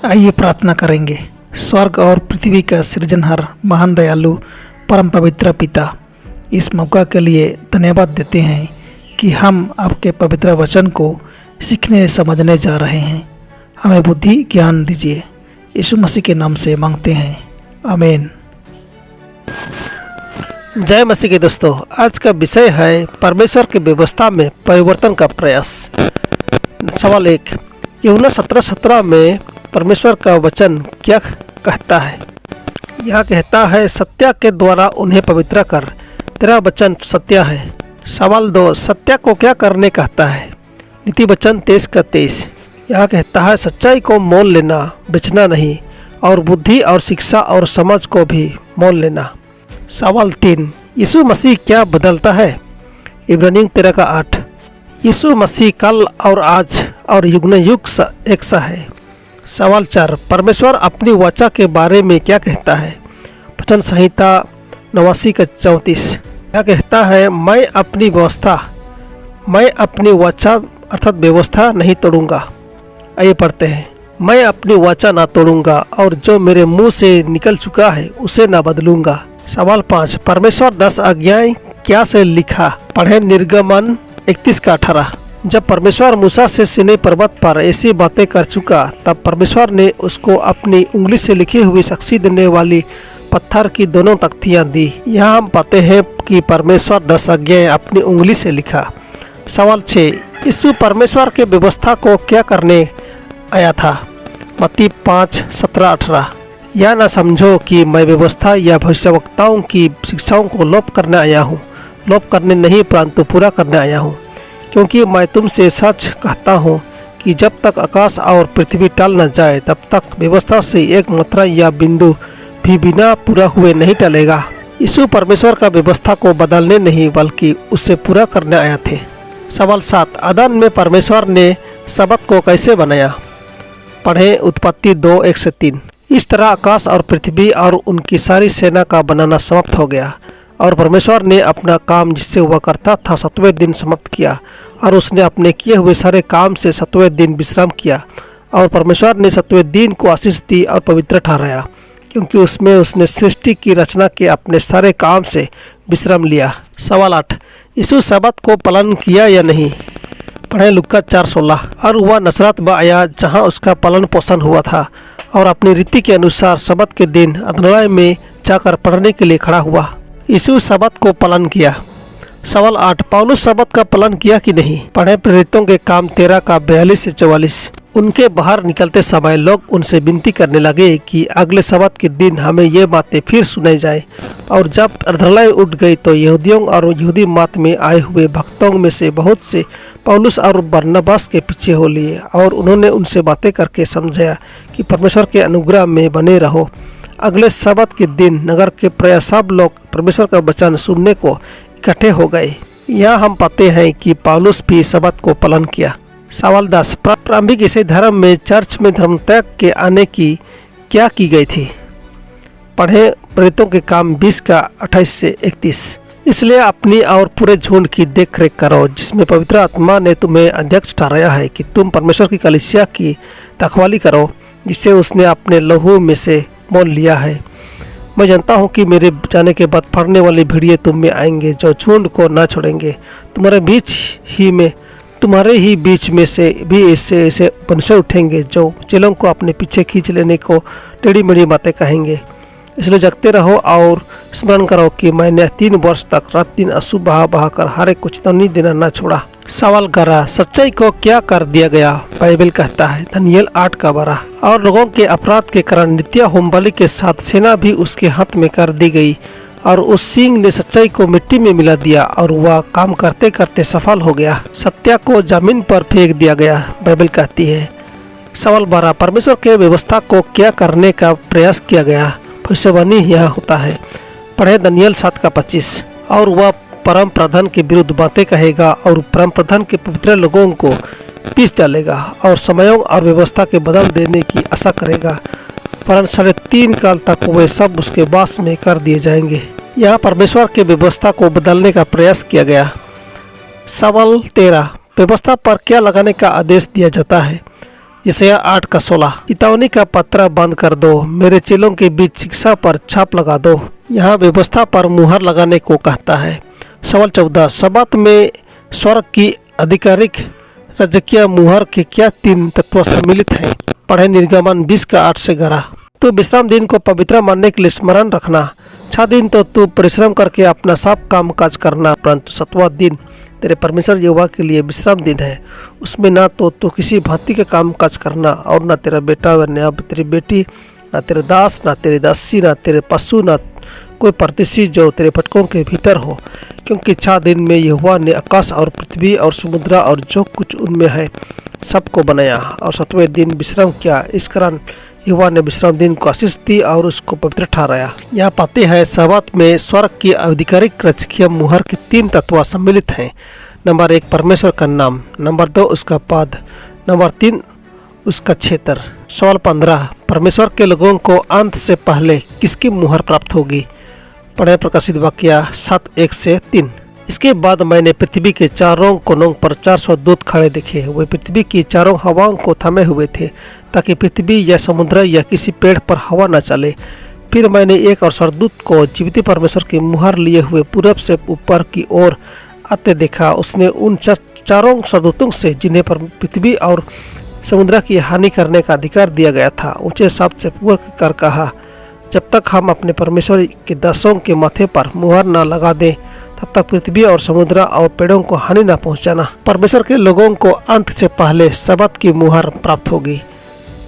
आइए प्रार्थना करेंगे। स्वर्ग और पृथ्वी का सृजनहार महान दयालु परम पवित्र पिता, इस मौका के लिए धन्यवाद देते हैं कि हम आपके पवित्र वचन को सीखने समझने जा रहे हैं। हमें बुद्धि ज्ञान दीजिए, यीशु मसीह के नाम से मांगते हैं, आमीन। जय मसीह के दोस्तों, आज का विषय है परमेश्वर की व्यवस्था में परिवर्तन का प्रयास। सवाल 1, यूहन्ना 17:17 में परमेश्वर का वचन क्या कहता है? यह कहता है, सत्य के द्वारा उन्हें पवित्र कर, तेरा वचन सत्य है। सवाल 2, सत्य को क्या करने कहता है? नीति वचन 23:23 यह कहता है, सच्चाई को मोल लेना, बेचना नहीं, और बुद्धि और शिक्षा और समझ को भी मोल लेना। सवाल 3, यीशु मसीह क्या बदलता है? इब्रानियों 13:8 यीशु मसीह कल और आज और युग युग एक सा है। सवाल 4, परमेश्वर अपनी वाचा के बारे में क्या कहता है? वचन संहिता 89:34 यह कहता है, मैं अपनी वाचा अर्थात व्यवस्था नहीं तोड़ूंगा। आइए पढ़ते हैं। मैं अपनी वाचा ना तोड़ूंगा और जो मेरे मुंह से निकल चुका है उसे ना बदलूंगा। सवाल 5, परमेश्वर 10 आज्ञाएं क्या से लिखा? पढ़े निर्गमन 31:18 जब परमेश्वर मूसा से सीनै पर्वत पर ऐसी बातें कर चुका, तब परमेश्वर ने उसको अपनी उंगली से लिखी हुई साक्षी देने वाली पत्थर की दोनों तख्तियां दी। यहाँ हम पाते हैं कि परमेश्वर 10 आज्ञाएं अपनी उंगली से लिखा। सवाल 6, यीशु परमेश्वर के व्यवस्था को क्या करने आया था? मत्ती 5:17-18 यह न समझो कि मैं व्यवस्था या भविष्यवक्ताओं की शिक्षाओं को लोप करने आया हूँ। लोप करने नहीं, परंतु पूरा करने आया हूँ। क्योंकि मैं तुमसे सच कहता हूँ कि जब तक आकाश और पृथ्वी टल न जाए, तब तक व्यवस्था से एक मात्रा या बिंदु भी बिना पूरा हुए नहीं टलेगा। यीशु परमेश्वर का व्यवस्था को बदलने नहीं, बल्कि उससे पूरा करने आए थे। सवाल 7, अदन में परमेश्वर ने सबत को कैसे बनाया? पढ़ें उत्पत्ति 2:1-3 इस तरह आकाश और पृथ्वी और उनकी सारी सेना का बनाना समाप्त हो गया, और परमेश्वर ने अपना काम जिससे हुआ करता था 7वें दिन समाप्त किया, और उसने अपने किए हुए सारे काम से 7वें दिन विश्राम किया। और परमेश्वर ने 7वें दिन को आशीष दी और पवित्र ठहराया, क्योंकि उसमें उसने सृष्टि की रचना के अपने सारे काम से विश्राम लिया। सवाल 8, यीशु सबत को पालन किया या नहीं? पढ़े लुक्का 4:16 और वह नसरत आया, जहाँ उसका पालन पोषण हुआ था, और अपनी रीति के अनुसार सबत के दिन आराधनालय में जाकर पढ़ने के लिए खड़ा हुआ। यीशु सबत को पालन किया। सवाल 8, पौलुस सबत का पालन किया कि नहीं? पढ़े प्रेरितों के काम 13:42-44 उनके बाहर निकलते समय लोग उनसे विनती करने लगे कि अगले सबत के दिन हमें ये बातें फिर सुनाई जाए। और जब आराधनालय उठ गई तो यहूदियों और यहूदी मत में आए हुए भक्तों में से बहुत से पौलुस और बरनबास के पीछे हो लिए, और उन्होंने उनसे बातें करके समझाया कि परमेश्वर के अनुग्रह में बने रहो। अगले सबत के दिन नगर के प्राय सब लोग परमेश्वर का वचन सुनने को इकट्ठे हो गए। यहाँ हम पाते हैं कि पौलुस भी सबत को पालन किया। सवाल 10, प्रारंभिक ईसाई धर्म में चर्च में धर्म त्याग के आने की क्या की गई थी? पढ़े प्रेरितों के काम 20:28-31 इसलिए अपनी और पूरे झुंड की देखरेख करो, जिसमें पवित्र आत्मा ने तुम्हें अध्यक्ष ठहराया है कि तुम परमेश्वर की कलीसिया की रखवाली करो, जिसे उसने अपने लहू में से मोल लिया है। मैं जानता हूँ कि मेरे जाने के बाद फड़ने वाले भेड़िए तुम में आएंगे, जो झुंड को न छोड़ेंगे। तुम्हारे ही बीच में से भी ऐसे मनुष्य उठेंगे, जो चेलों को अपने पीछे खींच लेने को टेढ़ी मेढ़ी बातें कहेंगे। इसलिए जगते रहो और स्मरण करो कि मैंने 3 वर्ष तक रात दिन आंसू बहा कर हर एक को चेतावनी देना न छोड़ा। सवाल 11, सच्चाई को क्या कर दिया गया? बाइबल कहता है दानियेल 8:12 और लोगों के अपराध के कारण नित्य होमबलि के साथ सेना भी उसके हाथ में कर दी गई, और उस सिंह ने सच्चाई को मिट्टी में मिला दिया, और वह काम करते करते सफल हो गया। सत्य को जमीन पर फेंक दिया गया, बाइबल कहती है। सवाल 12, परमेश्वर के व्यवस्था को क्या करने का प्रयास किया गया? भविष्यवाणी यह होता है। पढ़े दानियेल 7:25 और वह परम प्रधान के विरुद्ध बातें कहेगा, और परम प्रधान के पवित्र लोगों को पीस डालेगा, और समयों और व्यवस्था के बदल देने की आशा करेगा, परंतु 3.5 काल तक वे सब उसके वास में कर दिए जाएंगे। यहाँ परमेश्वर के व्यवस्था को बदलने का प्रयास किया गया। सवाल 13, व्यवस्था पर क्या लगाने का आदेश दिया जाता है? यशायाह 8:16। चितौनी का पत्रा बंद कर दो, मेरे चेलों के बीच शिक्षा पर छाप लगा दो। यहाँ व्यवस्था पर मुहर लगाने को कहता है। सवाल 14, शब्बात में स्वर्ग की आधिकारिक राजकीय मुहर के क्या 3 तत्व सम्मिलित हैं? पढ़े निर्गमन 20:8 से 11। तो विश्राम दिन को पवित्र मानने के लिए स्मरण रखना। 6 दिन तो तू परिश्रम करके अपना सब काम काज करना, परंतु 7वां दिन तेरे परमेश्वर यहोवा के लिए विश्राम दिन है। उसमें ना तो तू किसी भांति के काम काज करना, और ना तेरा बेटा व न तेरी बेटी, ना तेरे दास, ना तेरी दासी, ना तेरे पशु, ना कोई परदेशी जो तेरे फटकों के भीतर हो, क्योंकि 6 दिन में यहोवा ने आकाश और पृथ्वी और समुद्र और जो कुछ उनमें है सबको बनाया, और 7वें दिन विश्राम किया। इस कारण यहोवा ने विश्राम दिन को आशीष दी और उसको पवित्र ठहराया। यहाँ पाते हैं शब्बात में स्वर्ग की आधिकारिक राजकीय मुहर के 3 तत्व सम्मिलित हैं। नंबर 1 परमेश्वर का नाम, नंबर 2 उसका पद, नंबर 3 उसका क्षेत्र। सवाल 15, परमेश्वर के लोगों को अंत से पहले किसकी मुहर प्राप्त होगी? पढ़े प्रकाशित वाक्य 7:1 से 3। इसके बाद मैंने पृथ्वी के चारों कोनों पर 400 दूत खड़े देखे। वे पृथ्वी की चारों हवाओं को थमे हुए थे, ताकि पृथ्वी या समुद्र या किसी पेड़ पर हवा न चले। फिर मैंने एक और स्वर्गदूत को जीवित परमेश्वर की मुहर लिए हुए पूरब से ऊपर की ओर आते देखा। उसने उन चारों स्वर्गदूतों से, जिन्हें पृथ्वी और समुद्र की हानि करने का अधिकार दिया गया था, ऊंचे शब्द से पुकार कर कहा, जब तक हम अपने परमेश्वर के दासों के माथे पर मुहर न लगा दें, तब तक पृथ्वी और समुद्र और पेड़ों को हानि न पहुंचाना। परमेश्वर के लोगों को अंत से पहले शब्बात की मुहर प्राप्त होगी।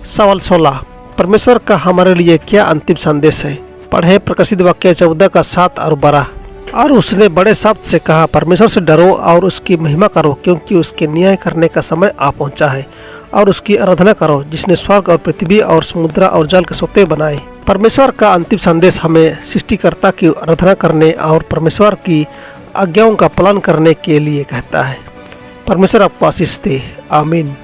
सवाल 16, परमेश्वर का हमारे लिए क्या अंतिम संदेश है? पढ़े प्रकाशित वाक्य 14:7 और 12। और उसने बड़े शब्द से कहा, परमेश्वर से डरो और उसकी महिमा करो, क्योंकि उसके न्याय करने का समय आ पहुंचा है, और उसकी आराधना करो, जिसने स्वर्ग और पृथ्वी और समुद्र और जल के सोते बनाए। परमेश्वर का अंतिम संदेश हमें सृष्टिकर्ता की आराधना करने और परमेश्वर की आज्ञाओं का पालन करने के लिए कहता है। परमेश्वर आपको आशीष दे। आमीन।